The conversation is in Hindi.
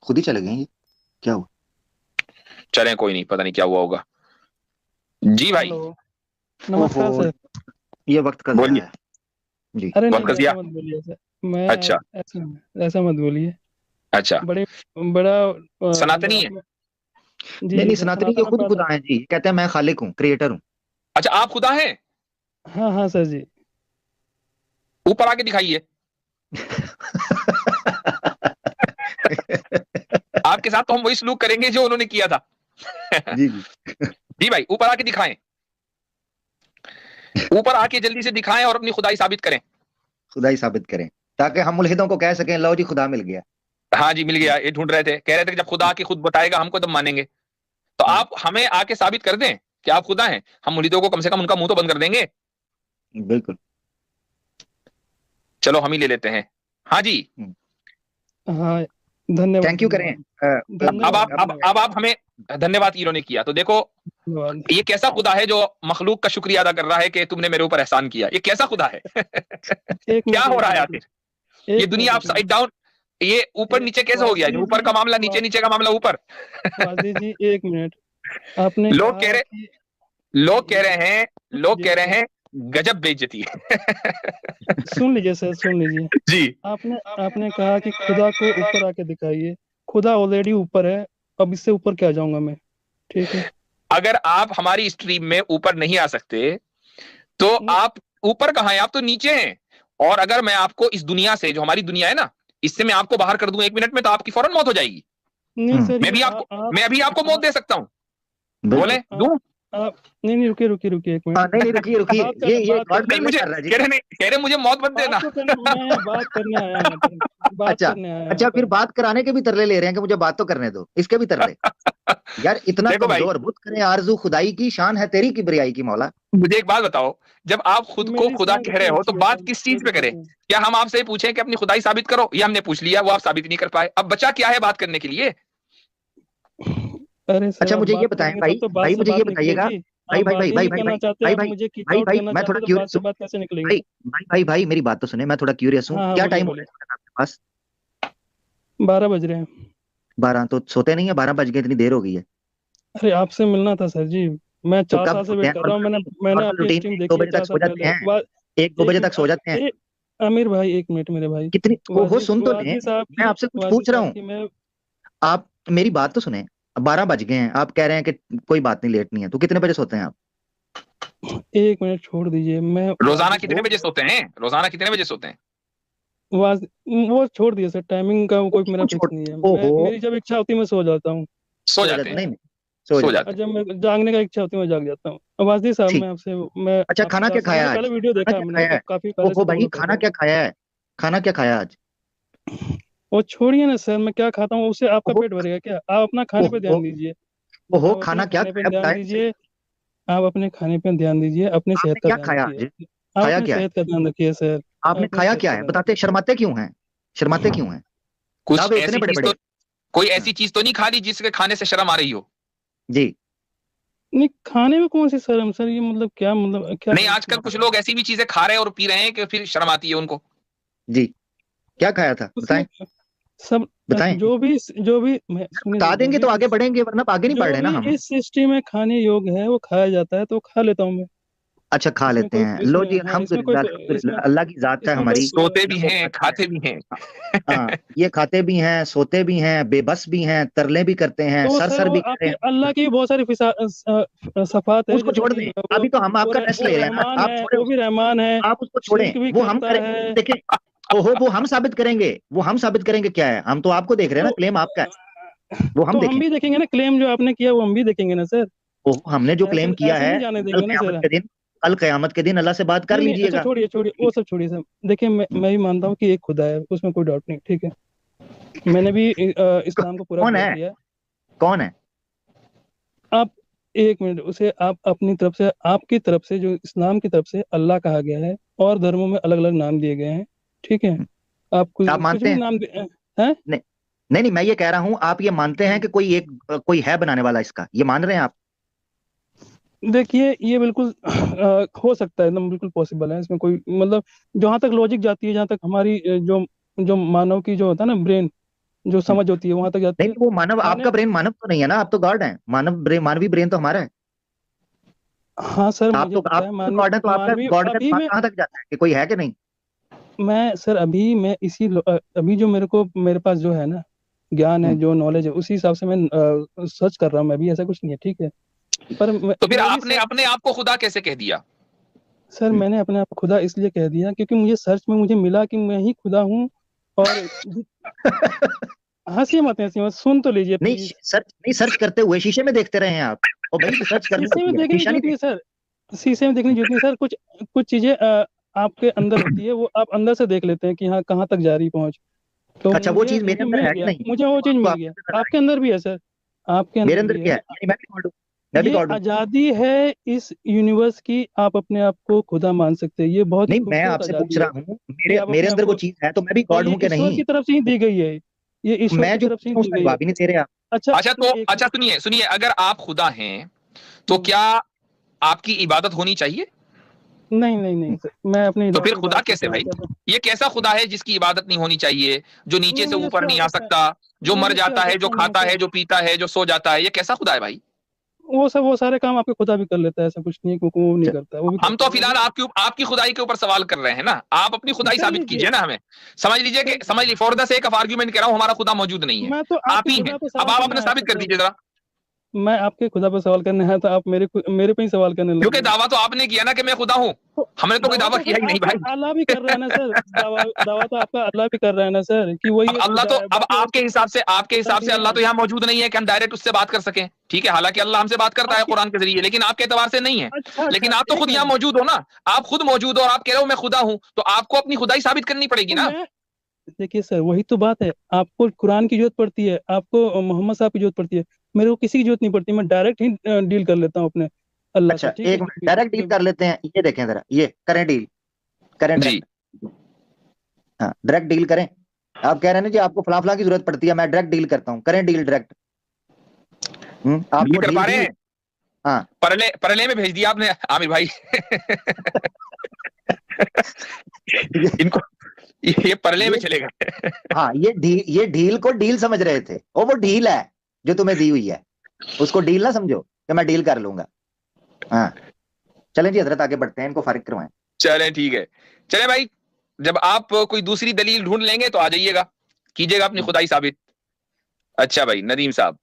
खुद ही चले गए ये, क्या हुआ? चलें, कोई नहीं, पता नहीं क्या हुआ होगा। जी भाई। हेलो, नमस्कार ओहो, सर। ये वक्त का ज़ाया बोलिए। है जी। अरे वक्त नहीं, का ऐसा दिया। मत बोलिए सर। मैं अच्छा। ऐसा मत बोलिए। अच्छा। बड़े बड़ा मतलब सनातनी है। आपने। जी नहीं जी नहीं, सर, सनातनी ये सनातन खुद पाठ। खुदा है जी, कहते हैं मैं खालिक हूँ, क्रिएटर हूँ। अच्छा, आप खुदा हैं? हाँ हाँ सर जी। ऊपर आके दिखाइए। आपके साथ तो हम वही सलूक करेंगे जो उन्होंने किया था। जी जी। जी भाई, ऊपर आके दिखाएं। ऊपर आके जल्दी से दिखाएं और अपनी खुदाई साबित करें। खुदाई साबित करें, ताकि हम मुल्हिदों को कह सकें लो जी खुदा मिल गया। हाँ जी, मिल गया। ये ढूंढ रहे थे, कह रहे थे कि जब खुदा आके खुद बताएगा हमको तब मानेंगे। तो आप हमें आके साबित कर दें कि आप खुदा हैं, हम मुरीदों को कम से कम उनका मुंह तो बंद कर देंगे। बिल्कुल। चलो हम ही ले लेते हैं। हाँ जी। हाँ, धन्यवाद थैंक यू करें। धन्यवाद अब धन्यवाद आप अब धन्यवाद अब आप हमें धन्यवाद इन्होंने किया तो देखो, धन्यवाद। ये कैसा खुदा है जो मखलूक का शुक्रिया अदा कर रहा है कि तुमने मेरे ऊपर एहसान किया। ये कैसा खुदा है? एक क्या मिनट हो एक रहा है मिनट आखिर? ये एक मिनट दुनिया एक मिनट अपसाइड डाउन, ये ऊपर एक नीचे कैसे हो गया? वासुदेव ऊपर जी का मामला नीचे, नीचे का मामला ऊपर। वासुदेव जी, एक मिनट। आपने लोग कह कहा रहे कि लोग कह रहे हैं लोग जी कह रहे सर, हैं गजब बेइज्जती है। सुन लीजिए सर, सुन लीजिए। जी। आपने आपने कहा कि खुदा को ऊपर आके दिखाइए। खुदा ऑलरेडी ऊपर है, अब इससे ऊपर क्या जाऊंगा मैं? ठीक है। अगर आप हमारी स्ट्रीम में ऊपर नहीं आ सकते तो नहीं आप ऊपर कहां हैं? आप तो नीचे हैं। और अगर मैं आपको इस दुनिया से, जो हमारी दुनिया है ना, इससे मैं आपको बाहर कर दूं 1 मिनट में, तो आपकी फौरन मौत हो जाएगी। नहीं सर, मैं ये भी आपको मैं अभी आपको मौत दे सकता हूँ। बोले बिल्कुल। दूं? आप नहीं नहीं, रुकिए रुकिए रुकिए, एक हाँ, मिनट। नहीं नहीं, रुकिए रुकिए, ये बात गॉड करने नहीं, सर्विस मुझे कर रहा है जी। कह रहे नहीं, कह रहे मुझे मौत मत बात देना। तो करने मैं बात करने आया यहाँ पर। बात अच्छा। करने आया यहाँ अच्छा, फिर पर। बात कराने के भी तरले ले रहे हैं कि मुझे बात तो करने दो, इसके भी तरले। यार इतना देखो भाई, कमजोर बुत करे आरजू खुदाई की, शान है तेरी किबरियाई की मौला। मुझे एक बात बताओ, जब आप खुद को मेरी खुदा शान कह रहे कितनी हो तो ऊंची है बात सर, किस ये चीज तो पे करें? सोचें। क्या हम आपसे ही पूछें कि अपनी खुदाई साबित करो? ये हमने पूछ लिया, वो आप साबित नहीं कर पाए, अब बचा क्या है बात करने के लिए? अरे सर, अच्छा आप मुझे ये बात बताएं करेंगे तब भाई, तो बात भाई से मुझे ये बात बताइएगा। निकलेगी। भाई आप भाई बात भाई ही भाई नहीं भाई करना भाई चाहते, भाई आप भाई मुझे किक भाई आउट भाई करना मैं चाहते थोड़ा तो बात क्यूरियस से हूँ। बात कैसे निकलेगी? भाई भाई भाई भाई मेरी बात तो सुने, मैं थोड़ा क्यूरियस हूँ, हाँ हाँ, क्या बोलिए टाइम हो रहा बोलिए। है इस वक्त आपके पास? 12 बज रहे हैं। 12 तो सोते नहीं है? 12 बज गए, इतनी देर हो गई है। अरे आपसे मिलना था सर जी। मैं तो 4 साल कब से सोते वेट हैं कर रहा हूँ। नॉर्मल? मैंने नॉर्मल आपकी रूटीन स्ट्रीम में 1-2 देखी है बजे तक 4 सो साल जाते पहले। हैं? 1-2 एक बजे तक मिनट सो जाते हैं? आमिर भाई, एक मिनट मेरे भाई। कितनी ओहो, सुन तो लें। वाजिद साहब मैं की आपसे कुछ वाजिद पूछ रहा साहब हूँ, की मैं। आप मेरी बात तो सुने। 12 बज गए हैं, आप कह रहे हैं कि कोई बात नहीं, लेट नहीं है, तो कितने बजे सोते हैं आप? एक मिनट छोड़ दीजिए, मैं रोजाना वाजिद कितने साहब बजे सोते हैं? रोजाना कितने बजे सोते हैं? वाज वो छोड़ दिए सर, टाइमिंग का कोई मेरा क्यों फिक्स छोड़? नहीं है। ओहो, मेरी जब इच्छा होती है मैं सो जाता हूँ। सो सो जाते जाते हैं। नहीं नहीं, सो सो जाते। जाते और हैं। जब मैं जागने का इच्छा होती है मैं जाग जाता हूँ। वाजिद साहब, ठीक। मैं अच्छा, आपसे खाना 4 क्या साल खाया मैंने आज? पहले वीडियो खाना देखा है, क्या मैंने खाया है? काफी पहले ओहो से भाई, फॉलो करता खाना हूँ। क्या खाया है? खाना क्या खाया आज? वो छोड़िए ना सर, मैं क्या खाता हूँ उससे आपका ओहो। पेट भरेगा क्या? आप अपना खाने पे ओहो। ध्यान दीजिए। ओहो, आप अपने खाना क्या खाने पे खाया ध्यान बताएं सही। दीजिए। आप अपने खाने पे ध्यान दीजिए, अपनी सेहत आपने का क्या ध्यान खाया रखिए। आज? आप खाया अपनी क्या है? सेहत का ध्यान रखिए सर। आप आपने अपनी खाया सेहत क्या का है ध्यान बताते, शर्माते क्यों हैं? शर्माते क्यों हैं? कुछ दावे इतने ऐसी बड़े चीज बड़े। तो, कोई हाँ, ऐसी चीज तो नहीं खा ली जिसके खाने से शर्म आ रही हो? जी। नहीं, खाने में कौन सी शर्म सर? ये मतलब क्या, मतलब क्या नहीं, है आजकल इसमें? कुछ लोग ऐसी भी चीजें खा रहे हैं और पी रहे हैं कि फिर शर्म आती है उनको। जी, क्या खाया था उसमें बताएं? सब बताएं। जो भी मैं यार सुनिए बता सर, देंगे तो आगे बढ़ेंगे, वरना आगे नहीं बढ़ जो रहे ना भी हम। इस सृष्टि में खाने योग्य है वो खाया जाता है तो खा लेता हूँ मैं। अच्छा, खा इसमें लेते कोई हैं, लो इसमें जी, हाँ, इसमें कोई अल्हम्दुलिल्लाह इसमें अल्हम्दुलिल्लाह, अल्लाह की जात है इसमें कोई हमारी। सोते भी वो हैं, खाते हैं। खाते भी हैं। हाँ, ये खाते भी हैं, सोते भी हैं, बेबस भी हैं, तरले भी करते हैं, तो सर सर सर वो भी कर रहे आपके हैं। अल्लाह की बहुत सारी सफात है, उसको जैसे छोड़ कि दें, अभी तो हम आपका टेस्ट वो ले रहे हैं ना, रहमान आप है, छोड़ें वो भी उसको। रहमान है। आप उसको छोड़ें, शिर्क भी वो हम करता करें। है। देखें, ओहो, वो हम साबित करेंगे। वो हम साबित करेंगे क्या है, हम तो आपको देख रहे हैं ना, तो क्लेम आपका है। वो हम तो हम देखें। भी देखेंगे ना, क्लेम जो आपने किया वो हम भी देखेंगे ना सर। ओहो, हमने जो ऐसे क्लेम किया ऐसे है, नहीं जाने कल देंगे ना कयामत सर। के दिन, कल कयामत के दिन अल्लाह से बात कर नहीं नहीं, अच्छा लीजिएगा। छोड़िए छोड़िए, वो सब छोड़िए सर। देखिए, मैं भी मानता हूँ कि एक खुदा है, उसमें कोई डाउट नहीं, ठीक है। मैंने भी इस्लाम को पूरा कौन ग्रो है? किया है। कौन है? आप एक मिनट, उसे आप अपनी तरफ से, आपकी तरफ से, जो इस्लाम की तरफ से अल्लाह कहा गया है, और धर्मों में अलग अलग नाम दिए गए हैं, ठीक है। आप आप कुछ मानते भी हैं? नाम हैं। नहीं नहीं नहीं, मैं ये कह रहा हूं, आप ये मानते हैं कि कोई है बनाने वाला इसका, ये मान रहे हैं आप? देखिए, ये बिल्कुल हो सकता है, एकदम बिल्कुल पॉसिबल है। इसमें कोई मतलब, जहाँ तक लॉजिक जाती है, जहाँ तक हमारी जो जो मानव की जो होता है ना ब्रेन, जो समझ होती है वहां तक जाती नहीं है। वो मानव, मैंने आपका ब्रेन मानव तो नहीं है ना, आप तो गॉड हैं। मानव ब्रेन, मानवी ब्रेन तो हमारा है। हाँ सर, आप मुझे तो पता है गॉड है, तो आपका मानवीय गॉड का अभी दिमाग मैं कहाँ तक जाता है कि कोई है कि नहीं? मैं सर अभी मैं अभी जो मेरे पास जो है ना ज्ञान है, हम्म, जो नॉलेज है, उसी हिसाब से मैं सर्च कर रहा हूँ। मैं भी ऐसा कुछ नहीं है, ठीक है। पर तो फिर मेरी आपने सर अपने आप को खुदा कैसे कह दिया? सर मैंने अपने आप को खुदा इसलिए कह दिया क्योंकि मुझे सर्च में मुझे मिला कि मैं ही खुदा हूँ। और हंसी मत, सुन तो लीजिए नहीं प्लीज। सर्च करते हुए शीशे में देखते रहे हैं आप? और भाई सर्च करनी शीशे में होती है, देखने की शीशा नहीं जरूरत नहीं देख। है सर, शीशे में देखने की जरूरत नहीं है सर। कुछ कुछ चीजें आपके अंदर होती है, वो आप अंदर से देख लेते हैं कि हाँ कहाँ तक जा रही पहुंच। तो अच्छा वो मुझे चीज मेरे मुझे अंदर मिल है कि गया, नहीं? मुझे वो चीज आपको मिल आपके गया। अंदर नजर आई? आपके अंदर भी है सर, आपके मेरे अंदर अंदर भी है। क्या है? यानी मैं भी गॉड हूँ, मैं भी ये गॉड हूँ। आजादी है इस यूनिवर्स की, आप अपने आप को खुदा मान सकते हैं। ये बहुत ही नहीं मैं खूबसूरत आपसे पूछ आजादी है रहा हूँ, कि मेरे आप मेरे अपने आप अंदर वो को, चीज है तो मैं भी और गॉड ये हूँ कि ईश्वर नहीं? की तरफ से ही दी गई है। ये ईश्वर मैं की जो तरफ पूछ से ही रहा हूँ दी उसका गई है। जवाब ही नहीं दे रहे आप। अच्छा अच्छा तो तो एक अच्छा सुनिए सुनिए, अगर आप खुदा हैं तो हम्म, क्या आपकी इबादत होनी चाहिए? नहीं नहीं नहीं सर, मैं अपनी तो फिर खुदा इबादत कैसे करना नहीं भाई? चाहता। ये कैसा खुदा है जिसकी इबादत नहीं होनी चाहिए, जो नीचे नहीं, से मुझे ऊपर उसकी नहीं आ आवश्यकता सकता, जो मुझे मर उसकी जाता है, जो आवश्यकता नहीं है खाता है, सर। जो पीता है, जो सो जाता है, ये कैसा खुदा है भाई? वो सारे काम आपके खुदा भी कर लेता है, ऐसा कुछ नहीं है कि वो नहीं करता, वो भी हम करता तो है, वो फिलहाल भी। आपकी खुदाई के ऊपर सवाल कर रहे हैं ना, आप अपनी खुदाई कर साबित लीजिए, कीजिए ना हमें। समझ लीजिए कि, कर समझ ली, for the sake of argument कह रहा हूं, हमारा खुदा मौजूद नहीं है, मैं तो आप आपके ही हैं। खुदा पे अब सवाल आप करने अपने आया साबित था कर सर। दीजिए जरा। मैं आपके खुदा पे सवाल करने आया था, आप मेरे पे ही सवाल करने लग क्योंकि गए। दावा तो आपने किया ना कि मैं खुदा हूं। तो हमने तो कोई दावा दावा तो किया फिर ही नहीं आपका भाई। अल्लाह भी कर रहा है ना सर। दावा तो आपका अल्लाह भी कर रहा है ना सर कि वही अब एक अल्लाह खुदा तो, है, अब बाकी और आपके हिसाब खुदा से नहीं अल्लाह है। तो यहाँ मौजूद नहीं है कि हम डायरेक्ट उससे बात कर सकें। ठीक है, हालांकि अल्लाह हमसे बात करता है आपके कुरान के जरिए, लेकिन आपके एतबार से नहीं है। अच्छा अच्छा, लेकिन आप तो एक खुद यहाँ मिनट। मौजूद हो ना, आप खुद मौजूद हो और आप कह रहे हो मैं खुदा हूं, तो आपको अपनी खुदाई साबित करनी पड़ेगी तो ना। मैं देखिए सर, वही तो बात है, आपको कुरान की जरूरत पड़ती है, आपको मोहम्मद साहब की जरूरत पड़ती है। मेरे को किसी की जरूरत नहीं पड़ती, मैं डायरेक्ट ही डील कर लेता हूँ अपने अल्लाह से, अच्छा ठीक है। एक मिनट, डायरेक्ट डील कर लेते हैं, ये देखें जरा, ये करें डील, करें जी डायरेक्ट। हाँ डायरेक्ट डील करें। आप कह रहे हैं ना जी आपको फला फला की जरूरत पड़ती है, मैं डायरेक्ट डील करता हूँ, करें डील डायरेक्ट। डील आपको कर डील पा रहे दी। हैं? हाँ परले में भेज दिया आपने आमिर भाई। इनको ये परले में ये चले गए। हाँ ये ढील को डील समझ रहे थे, वो ढील है जो तुम्हें दी हुई है, उसको डील ना समझो कि मैं डील कर लूंगा। हाँ चलें जी हजरत, आगे बढ़ते हैं, इनको फारिग करवाएं। चले ठीक है, चले भाई, जब आप कोई दूसरी दलील ढूंढ लेंगे तो आ जाइएगा, कीजिएगा अपनी खुदाई साबित। अच्छा भाई नदीम साहब।